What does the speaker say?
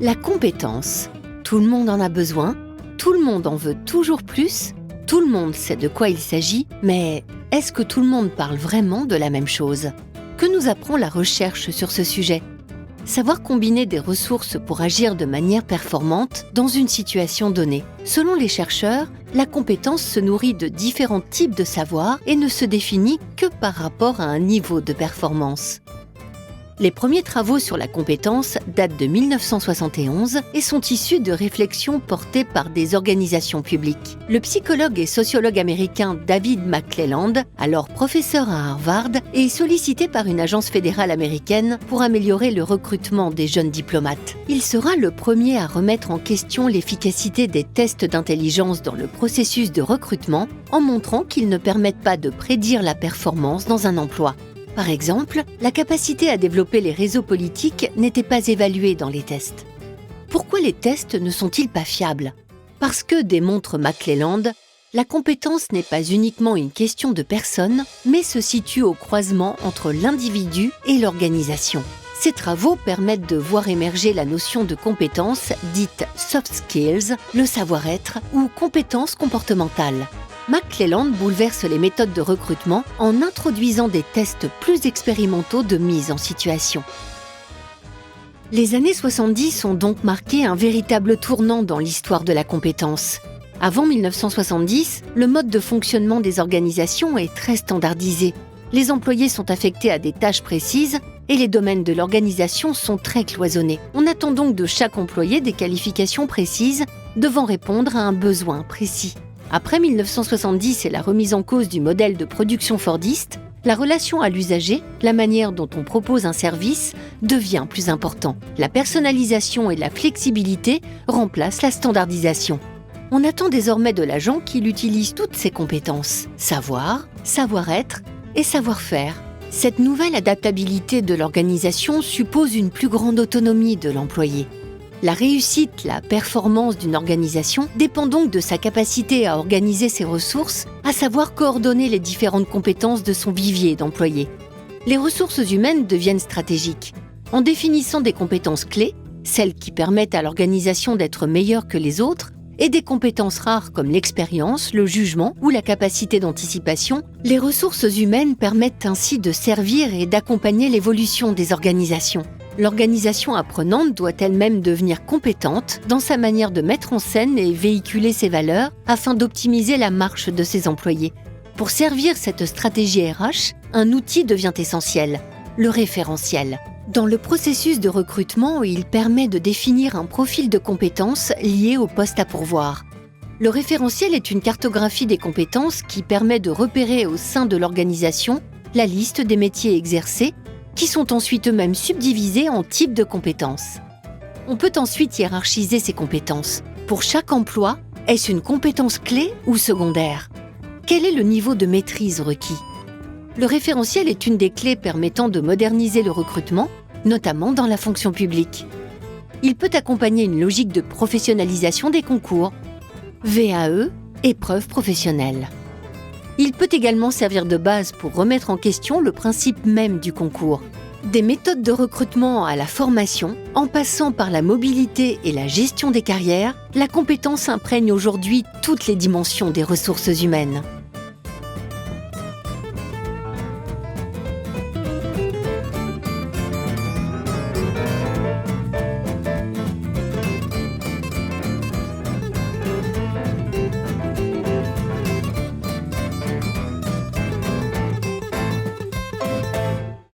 La compétence. Tout le monde en a besoin, tout le monde en veut toujours plus, tout le monde sait de quoi il s'agit, mais est-ce que tout le monde parle vraiment de la même chose? Que nous apprend la recherche sur ce sujet? Savoir combiner des ressources pour agir de manière performante dans une situation donnée. Selon les chercheurs, la compétence se nourrit de différents types de savoirs et ne se définit que par rapport à un niveau de performance. Les premiers travaux sur la compétence datent de 1971 et sont issus de réflexions portées par des organisations publiques. Le psychologue et sociologue américain David McClelland, alors professeur à Harvard, est sollicité par une agence fédérale américaine pour améliorer le recrutement des jeunes diplomates. Il sera le premier à remettre en question l'efficacité des tests d'intelligence dans le processus de recrutement en montrant qu'ils ne permettent pas de prédire la performance dans un emploi. Par exemple, la capacité à développer les réseaux politiques n'était pas évaluée dans les tests. Pourquoi les tests ne sont-ils pas fiables? Parce que, démontre McClelland, la compétence n'est pas uniquement une question de personne, mais se situe au croisement entre l'individu et l'organisation. Ces travaux permettent de voir émerger la notion de compétence dite soft skills, le savoir-être ou compétences comportementales. McClelland bouleverse les méthodes de recrutement en introduisant des tests plus expérimentaux de mise en situation. Les années 70 ont donc marqué un véritable tournant dans l'histoire de la compétence. Avant 1970, le mode de fonctionnement des organisations est très standardisé. Les employés sont affectés à des tâches précises et les domaines de l'organisation sont très cloisonnés. On attend donc de chaque employé des qualifications précises devant répondre à un besoin précis. Après 1970 et la remise en cause du modèle de production fordiste, la relation à l'usager, la manière dont on propose un service, devient plus important. La personnalisation et la flexibilité remplacent la standardisation. On attend désormais de l'agent qu'il utilise toutes ses compétences, savoir, savoir-être et savoir-faire. Cette nouvelle adaptabilité de l'organisation suppose une plus grande autonomie de l'employé. La réussite, la performance d'une organisation dépend donc de sa capacité à organiser ses ressources, à savoir coordonner les différentes compétences de son vivier d'employés. Les ressources humaines deviennent stratégiques. En définissant des compétences clés, celles qui permettent à l'organisation d'être meilleure que les autres, et des compétences rares comme l'expérience, le jugement ou la capacité d'anticipation, les ressources humaines permettent ainsi de servir et d'accompagner l'évolution des organisations. L'organisation apprenante doit elle-même devenir compétente dans sa manière de mettre en scène et véhiculer ses valeurs afin d'optimiser la marche de ses employés. Pour servir cette stratégie RH, un outil devient essentiel, le référentiel. Dans le processus de recrutement, il permet de définir un profil de compétences lié au poste à pourvoir. Le référentiel est une cartographie des compétences qui permet de repérer au sein de l'organisation la liste des métiers exercés qui sont ensuite eux-mêmes subdivisés en types de compétences. On peut ensuite hiérarchiser ces compétences. Pour chaque emploi, est-ce une compétence clé ou secondaire? Quel est le niveau de maîtrise requis? Le référentiel est une des clés permettant de moderniser le recrutement, notamment dans la fonction publique. Il peut accompagner une logique de professionnalisation des concours, VAE, épreuves professionnelles. Il peut également servir de base pour remettre en question le principe même du concours. Des méthodes de recrutement à la formation, en passant par la mobilité et la gestion des carrières, la compétence imprègne aujourd'hui toutes les dimensions des ressources humaines.